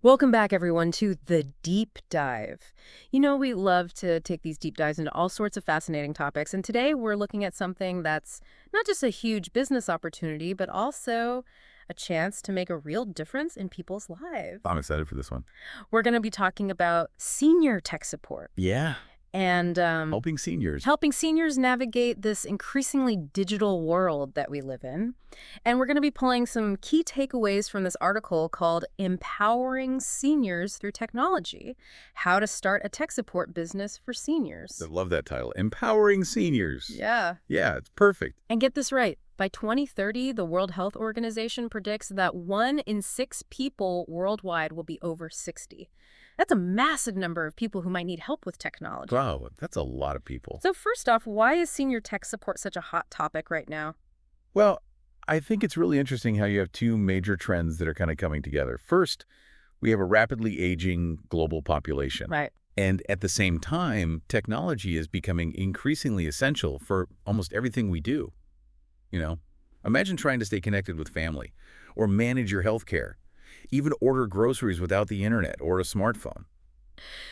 Welcome back, everyone, to The Deep Dive. You know, we love to take these deep dives into all sorts of fascinating topics, and today we're looking at something that's not just a huge business opportunity, but also a chance to make a real difference in people's lives. I'm excited for this one. We're going to be talking about senior tech support Yeah. and Helping seniors. helping seniors navigate this increasingly digital world that we live in. And we're going to be pulling some key takeaways from this article called Empowering Seniors Through Technology: How to Start a Tech Support Business for I Seniors. love that title. Empowering seniors. Yeah. Yeah, it's perfect. And get this right. By 2030, the World Health Organization predicts that 1 in 6 people worldwide will be over 60. That's a massive number of people who might need help with technology. Wow, that's a lot of people. So first off, why is senior tech support such a hot topic right now? Well, I think it's really interesting how you have two major trends that are kind of coming together. First, we have a rapidly aging global population. Right. And at the same time, technology is becoming increasingly essential for almost everything we do. You know, imagine trying to stay connected with family or manage your health care, even order groceries without the internet or a smartphone.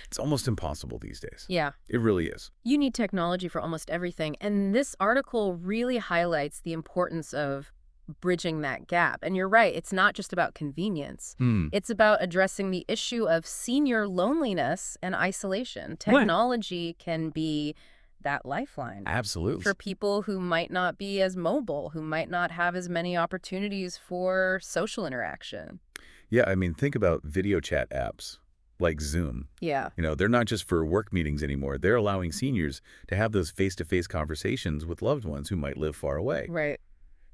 It's almost impossible these days. Yeah. It really is. You need technology for almost everything. And this article really highlights the importance of bridging that gap. And you're right, it's not just about convenience. It's about addressing the issue of senior loneliness and isolation. Technology can be that lifeline Absolutely. for people who might not be as mobile, who might not have as many opportunities for social interaction. Yeah, I mean, think about video chat apps like Zoom. Yeah. They're not just for work meetings anymore. They're allowing seniors to have those face-to-face conversations with loved ones who might live far away. Right.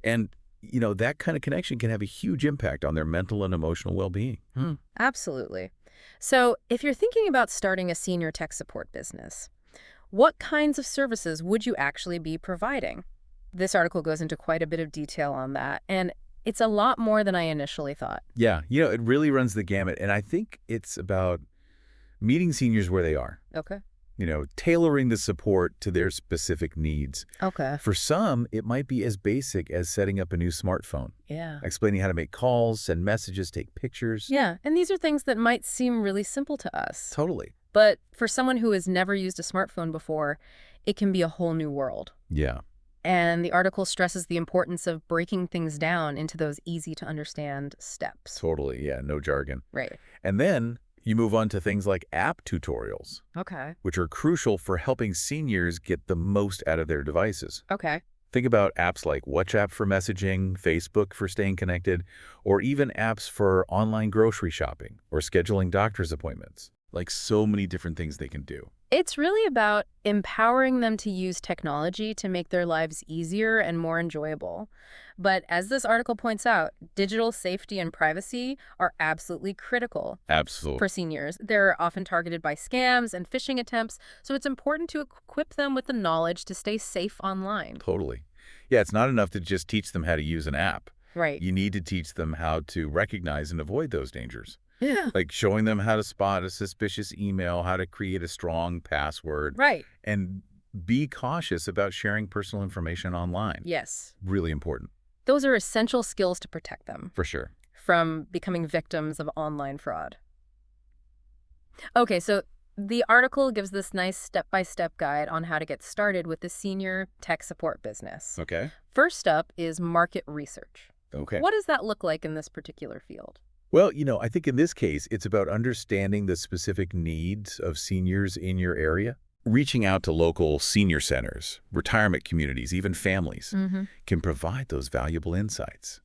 And, that kind of connection can have a huge impact on their mental and emotional well-being. Absolutely. So if you're thinking about starting a senior tech support business, what kinds of services would you actually be providing? This article goes into quite a bit of detail on that, and it's a lot more than I initially thought. Yeah, it really runs the gamut. And I think it's about meeting seniors where they are, Okay. tailoring the support to their specific needs. Okay. For some, it might be as basic as setting up a new smartphone, Yeah. explaining how to make calls, send messages, take pictures. Yeah, and these are things that might seem really simple to us. Totally. But for someone who has never used a smartphone before, it can be a whole new world. Yeah. And the article stresses the importance of breaking things down into those easy-to-understand steps. Totally. Yeah. No jargon. Right. And then you move on to things like app tutorials, Okay. which are crucial for helping seniors get the most out of their devices. Okay. Think about apps like WhatsApp for messaging, Facebook for staying connected, or even apps for online grocery shopping or scheduling doctor's appointments. Like so many different things they can do. It's really about empowering them to use technology to make their lives easier and more enjoyable. But as this article points out, digital safety and privacy are absolutely critical Absolutely. for seniors. They're often targeted by scams and phishing attempts, so it's important to equip them with the knowledge to stay safe online. Totally. Yeah, it's not enough to just teach them how to use an app. Right. You need to teach them how to recognize and avoid those dangers. Yeah. Like showing them how to spot a suspicious email, how to create a strong password, Right. and be cautious about sharing personal information online. Yes. Really important. Those are essential skills to protect them For sure. from becoming victims of online fraud. Okay, so the article gives this nice step-by-step guide on how to get started with the senior tech support business. Okay. First up is market research. Okay. What does that look like in this particular field? Well, I think in this case, it's about understanding the specific needs of seniors in your area. Reaching out to local senior centers, retirement communities, even families can provide those valuable insights.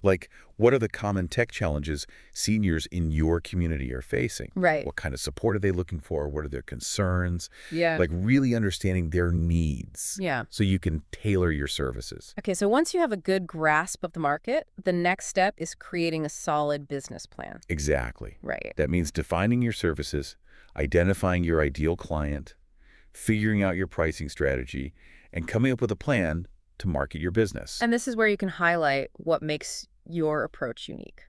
Like, what are the common tech challenges seniors in your community are facing? Right. What kind of support are they looking for? What are their concerns? Yeah. Like really understanding their needs Yeah. so you can tailor your services. Okay, so once you have a good grasp of the market, the next step is creating a solid business plan. Exactly. Right. That means defining your services, identifying your ideal client, figuring out your pricing strategy, and coming up with a plan to market your business. And this is where you can highlight what makes your approach unique.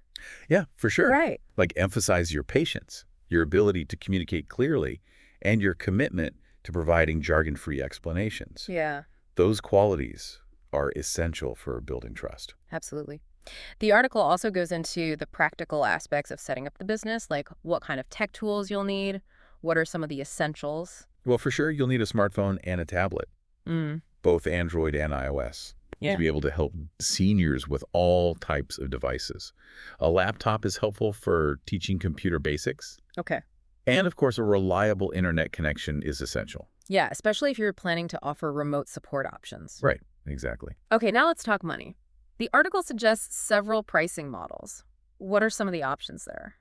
Yeah, for sure. Right. Like emphasize your patience, your ability to communicate clearly, and your commitment to providing jargon-free explanations. Yeah, Those qualities are essential for building trust. absolutely. The article also goes into the practical aspects of setting up the business, like what kind of tech tools you'll need, what are some of the essentials. Well, for sure, you'll need a smartphone and a tablet, Mm. both Android and iOS, to Yeah. be able to help seniors with all types of devices. A laptop is helpful for teaching computer basics. Okay. And, of course, a reliable internet connection is essential. Yeah, especially if you're planning to offer remote support options. Right, exactly. Okay, now let's talk money. The article suggests several pricing models. What are some of the options there?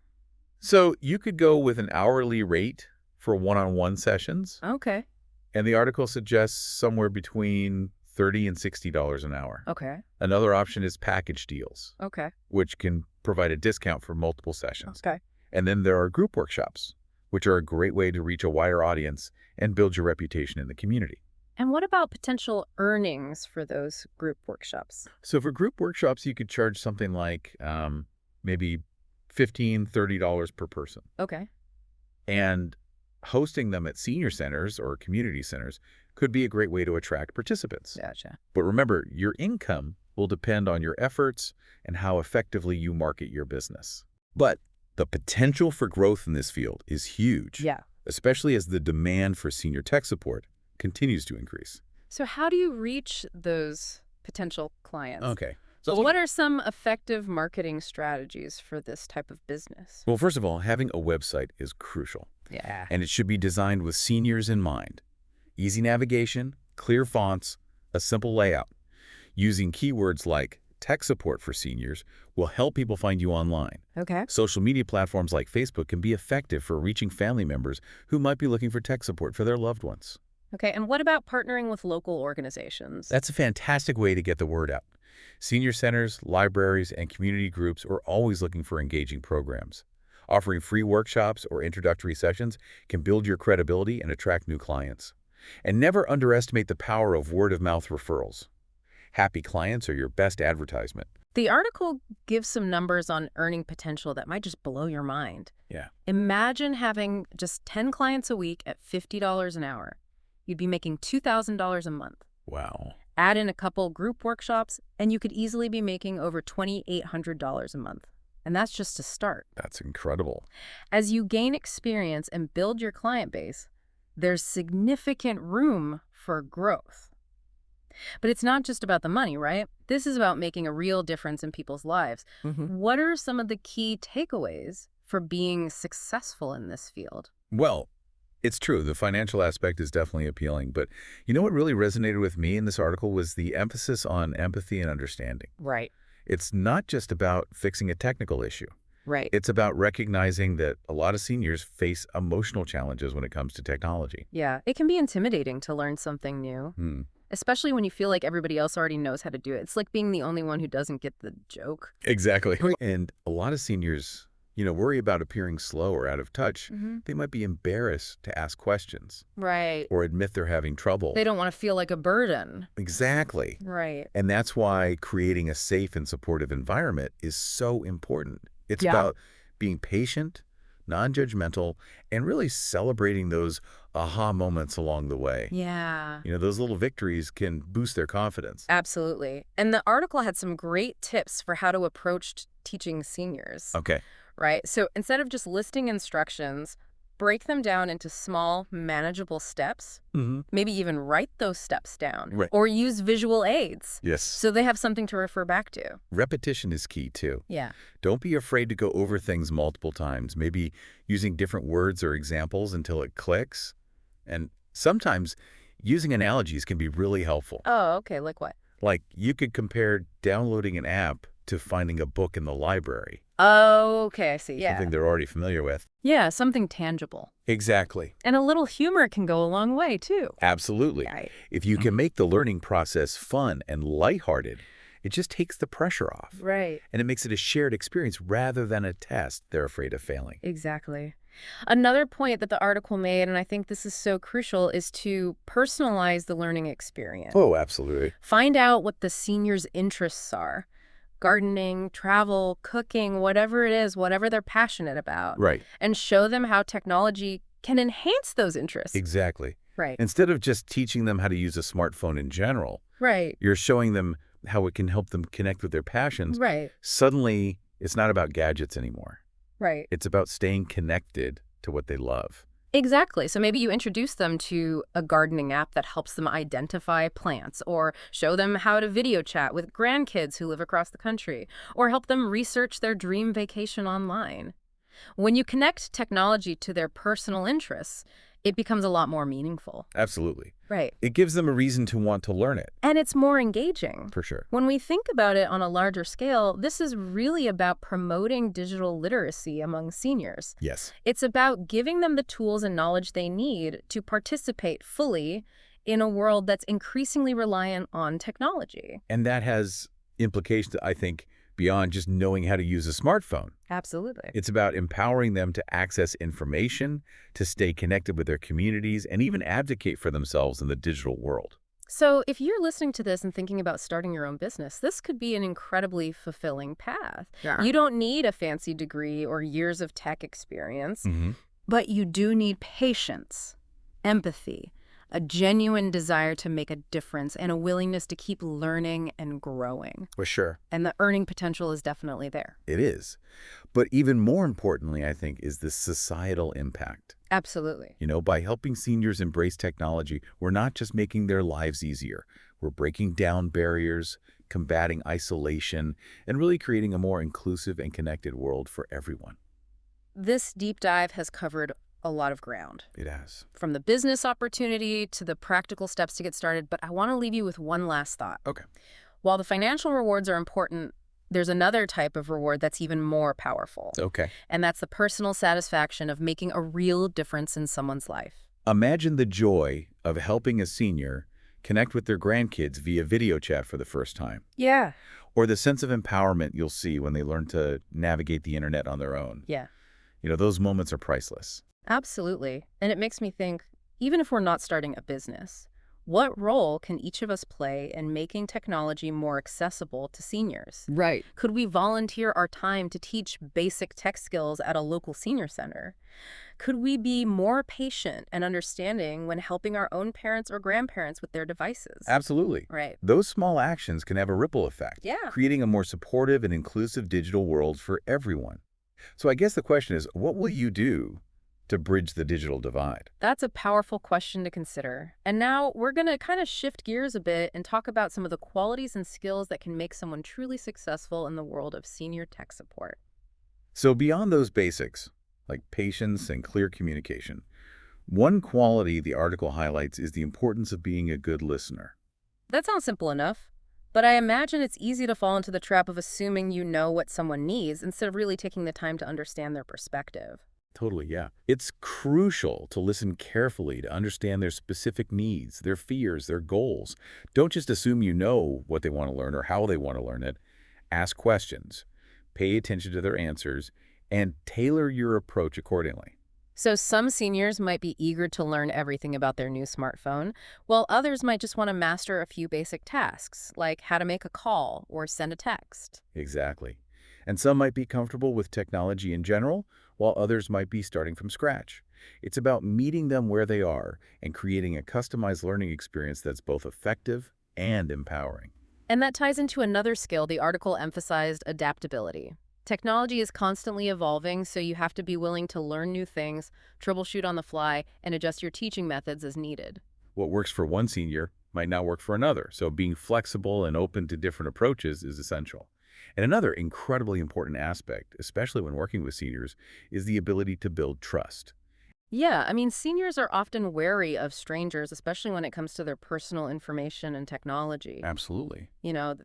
So you could go with an hourly rate for one-on-one sessions, Okay. and the article suggests somewhere between $30 and $60 an hour. Okay. Another option is package deals, Okay. which can provide a discount for multiple sessions. Okay. And then there are group workshops, which are a great way to reach a wider audience and build your reputation in the community. And what about potential earnings for those group workshops? So for group workshops, you could charge something like maybe $15, $30 per person. Okay. And hosting them at senior centers or community centers could be a great way to attract participants. Gotcha. But remember, your income will depend on your efforts and how effectively you market your business. But the potential for growth in this field is huge, Yeah. especially as the demand for senior tech support continues to increase. So how do you reach those potential clients? Okay. So what are some effective marketing strategies for this type of business? Well, first of all, having a website is crucial, Yeah. and it should be designed with seniors in mind. Easy navigation, clear fonts, a simple layout. Using keywords like tech support for seniors will help people find you online. Okay. Social media platforms like Facebook can be effective for reaching family members who might be looking for tech support for their loved ones. Okay, and what about partnering with local organizations? That's a fantastic way to get the word out. Senior centers, libraries, and community groups are always looking for engaging programs. Offering free workshops or introductory sessions can build your credibility and attract new clients. And never underestimate the power of word-of-mouth referrals. Happy clients are your best advertisement. The article gives some numbers on earning potential that might just blow your mind. Yeah. Imagine having just 10 clients a week at $50 an hour. You'd be making $2,000 a month. Wow. Add in a couple group workshops, and you could easily be making over $2,800 a month. And that's just to start. That's incredible. As you gain experience and build your client base, there's significant room for growth. But it's not just about the money, right? This is about making a real difference in people's lives. What are some of the key takeaways for being successful in this field? Well, it's true. The financial aspect is definitely appealing. But you know what really resonated with me in this article was the emphasis on empathy and understanding. Right. It's not just about fixing a technical issue. Right. It's about recognizing that a lot of seniors face emotional challenges when it comes to technology. Yeah, it can be intimidating to learn something new, especially when you feel like everybody else already knows how to do it. It's like being the only one who doesn't get the joke. Exactly. And a lot of seniors, worry about appearing slow or out of touch. They might be embarrassed to ask questions Right. or admit they're having trouble. They don't want to feel like a burden. Exactly. Right. And that's why creating a safe and supportive environment is so important. It's Yeah. about being patient, non-judgmental, and really celebrating those aha moments along the way. Yeah. Those little victories can boost their confidence. Absolutely. And the article had some great tips for how to approach teaching seniors. Okay. Right? So instead of just listing instructions, break them down into small, manageable steps. Maybe even write those steps down. Right. Or use visual aids. Yes. So they have something to refer back to. Repetition is key, too. Yeah. Don't be afraid to go over things multiple times, maybe using different words or examples until it clicks. And sometimes using analogies can be really helpful. Oh, okay. Like what? Like you could compare downloading an app to finding a book in the library. Oh, okay. I see. Yeah. Something they're already familiar with. Yeah, something tangible. Exactly. And a little humor can go a long way, too. Absolutely. Right. If you can make the learning process fun and lighthearted, it just takes the pressure off. Right. And it makes it a shared experience rather than a test they're afraid of failing. Exactly. Another point that the article made, and I think this is so crucial, is to personalize the learning experience. Oh, absolutely. Find out what the seniors' interests are. Gardening, travel, cooking, whatever it is, whatever they're passionate about. Right. And show them how technology can enhance those interests. Exactly. Right. Instead of just teaching them how to use a smartphone in general, Right. you're showing them how it can help them connect with their passions, Right, suddenly it's not about gadgets anymore. right. It's about staying connected to what they love. Exactly. So maybe you introduce them to a gardening app that helps them identify plants, or show them how to video chat with grandkids who live across the country, or help them research their dream vacation online. When you connect technology to their personal interests, it becomes a lot more meaningful. Absolutely. Right. It gives them a reason to want to learn it, And it's more engaging. for sure. When we think about it on a larger scale, this is really about promoting digital literacy among seniors. Yes. It's about giving them the tools and knowledge they need to participate fully in a world that's increasingly reliant on technology. And that has implications, I think, beyond just knowing how to use a smartphone. Absolutely. It's about empowering them to access information, to stay connected with their communities, and even advocate for themselves in the digital world. So, if you're listening to this and thinking about starting your own business, this could be an incredibly fulfilling path. Yeah. You don't need a fancy degree or years of tech experience, Mm-hmm. but you do need patience, empathy, a genuine desire to make a difference, and a willingness to keep learning and growing. For sure. And the earning potential is definitely there. It is. But even more importantly, I think, is the societal impact. Absolutely. By helping seniors embrace technology, we're not just making their lives easier. We're breaking down barriers, combating isolation, and really creating a more inclusive and connected world for everyone. This deep dive has covered a lot of ground, It has. from the business opportunity to the practical steps to get started, but I want to leave you with one last thought. Okay. While the financial rewards are important, there's another type of reward that's even more powerful, Okay. and that's the personal satisfaction of making a real difference in someone's life. Imagine the joy of helping a senior connect with their grandkids via video chat for the first time, Yeah. or the sense of empowerment you'll see when they learn to navigate the internet on their own. Yeah, Those moments are priceless. absolutely. And it makes me think, even if we're not starting a business, what role can each of us play in making technology more accessible to seniors? Right. Could we volunteer our time to teach basic tech skills at a local senior center? Could we be more patient and understanding when helping our own parents or grandparents with their devices? Absolutely. Right. Those small actions can have a ripple effect, Yeah. creating a more supportive and inclusive digital world for everyone. So I guess the question is, what will you do to bridge the digital divide? That's a powerful question to consider. And now we're going to kind of shift gears a bit and talk about some of the qualities and skills that can make someone truly successful in the world of senior tech support. So beyond those basics, like patience and clear communication, one quality the article highlights is the importance of being a good listener. That sounds simple enough, but I imagine it's easy to fall into the trap of assuming you know what someone needs instead of really taking the time to understand their perspective. Totally, yeah. It's crucial to listen carefully to understand their specific needs, their fears, their goals. Don't just assume you know what they want to learn or how they want to learn it. Ask questions, pay attention to their answers, and tailor your approach accordingly. So some seniors might be eager to learn everything about their new smartphone, while others might just want to master a few basic tasks, like how to make a call or send a text. Exactly. And some might be comfortable with technology in general, while others might be starting from scratch. It's about meeting them where they are and creating a customized learning experience that's both effective and empowering. And that ties into another skill the article emphasized: adaptability. Technology is constantly evolving, so you have to be willing to learn new things, troubleshoot on the fly, and adjust your teaching methods as needed. What works for one senior might not work for another, so being flexible and open to different approaches is essential. And another incredibly important aspect, especially when working with seniors, is the ability to build trust. Yeah, I mean, seniors are often wary of strangers, especially when it comes to their personal information and technology. Absolutely.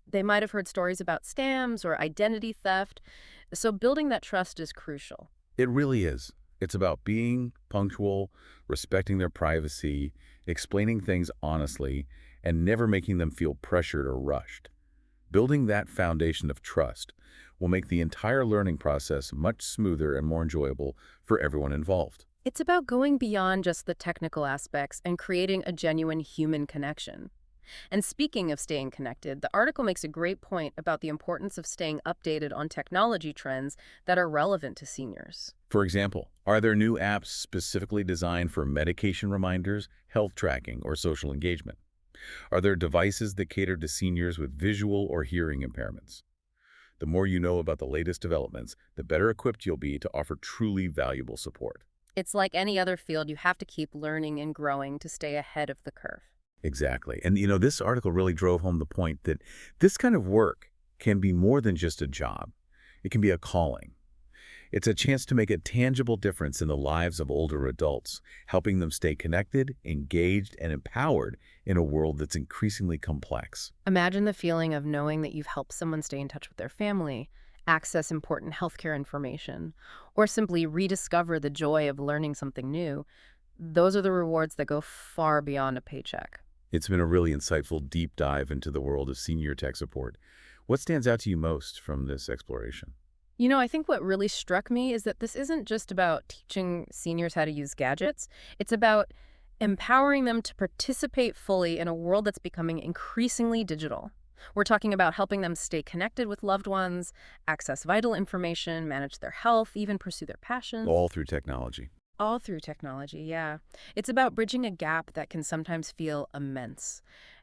They might have heard stories about scams or identity theft, so building that trust is crucial. It really is. It's about being punctual, respecting their privacy, explaining things honestly, and never making them feel pressured or rushed. Building that foundation of trust will make the entire learning process much smoother and more enjoyable for everyone involved. It's about going beyond just the technical aspects and creating a genuine human connection. And speaking of staying connected, the article makes a great point about the importance of staying updated on technology trends that are relevant to seniors. For example, are there new apps specifically designed for medication reminders, health tracking, or social engagement? Are there devices that cater to seniors with visual or hearing impairments? The more you know about the latest developments, the better equipped you'll be to offer truly valuable support. It's like any other field, you have to keep learning and growing to stay ahead of the curve. Exactly. And, this article really drove home the point that this kind of work can be more than just a job. It can be a calling. It's a chance to make a tangible difference in the lives of older adults, helping them stay connected, engaged, and empowered in a world that's increasingly complex. Imagine the feeling of knowing that you've helped someone stay in touch with their family, access important healthcare information, or simply rediscover the joy of learning something new. Those are the rewards that go far beyond a paycheck. It's been a really insightful deep dive into the world of senior tech support. What stands out to you most from this exploration? I think what really struck me is that this isn't just about teaching seniors how to use gadgets. It's about empowering them to participate fully in a world that's becoming increasingly digital. We're talking about helping them stay connected with loved ones, access vital information, manage their health, even pursue their passions. All through technology. All through technology, yeah. It's about bridging a gap that can sometimes feel immense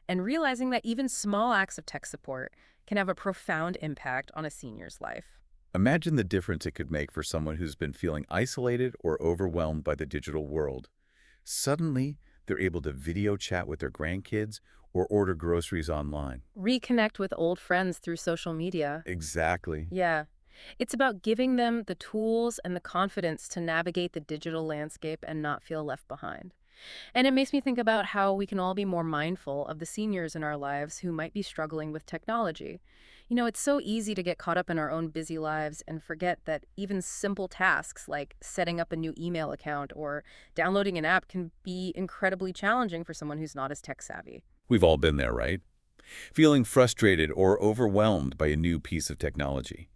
and realizing that even small acts of tech support can have a profound impact on a senior's life. Imagine the difference it could make for someone who's been feeling isolated or overwhelmed by the digital world. Suddenly, they're able to video chat with their grandkids or order groceries online. Reconnect with old friends through social media. Exactly. Yeah. It's about giving them the tools and the confidence to navigate the digital landscape and not feel left behind. And it makes me think about how we can all be more mindful of the seniors in our lives who might be struggling with technology. It's so easy to get caught up in our own busy lives and forget that even simple tasks like setting up a new email account or downloading an app can be incredibly challenging for someone who's not as tech savvy. We've all been there, right? Feeling frustrated or overwhelmed by a new piece of technology.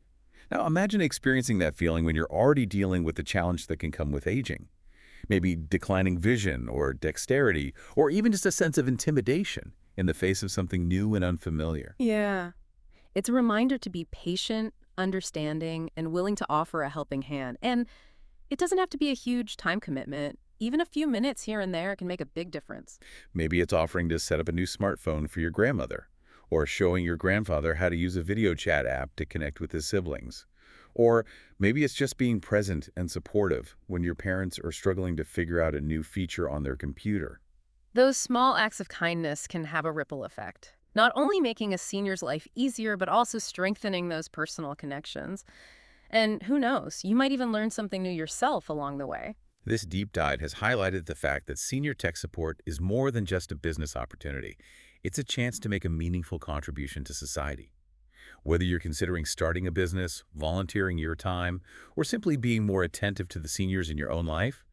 Now, imagine experiencing that feeling when you're already dealing with the challenge that can come with aging. Maybe declining vision or dexterity, or even just a sense of intimidation in the face of something new and unfamiliar. Yeah. It's a reminder to be patient, understanding, and willing to offer a helping hand. And it doesn't have to be a huge time commitment. Even a few minutes here and there can make a big difference. Maybe it's offering to set up a new smartphone for your grandmother, or showing your grandfather how to use a video chat app to connect with his siblings. Or maybe it's just being present and supportive when your parents are struggling to figure out a new feature on their computer. Those small acts of kindness can have a ripple effect, not only making a senior's life easier, but also strengthening those personal connections. And who knows, you might even learn something new yourself along the way. This deep dive has highlighted the fact that senior tech support is more than just a business opportunity. It's a chance to make a meaningful contribution to society. Whether you're considering starting a business, volunteering your time, or simply being more attentive to the seniors in your own life,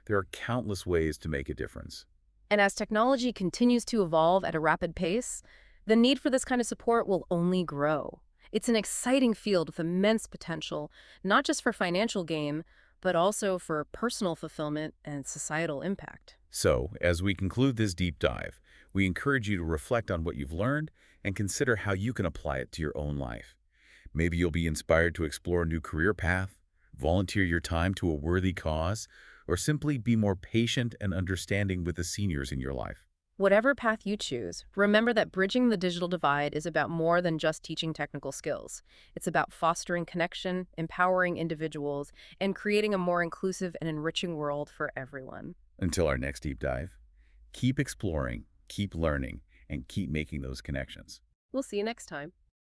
there are countless ways to make a difference. And as technology continues to evolve at a rapid pace, the need for this kind of support will only grow. It's an exciting field with immense potential, not just for financial gain, but also for personal fulfillment and societal impact. So, as we conclude this deep dive, we encourage you to reflect on what you've learned and consider how you can apply it to your own life. Maybe you'll be inspired to explore a new career path, volunteer your time to a worthy cause, or simply be more patient and understanding with the seniors in your life. Whatever path you choose, remember that bridging the digital divide is about more than just teaching technical skills. It's about fostering connection, empowering individuals, and creating a more inclusive and enriching world for everyone. Until our next deep dive, keep exploring, keep learning, and keep making those connections. We'll see you next time.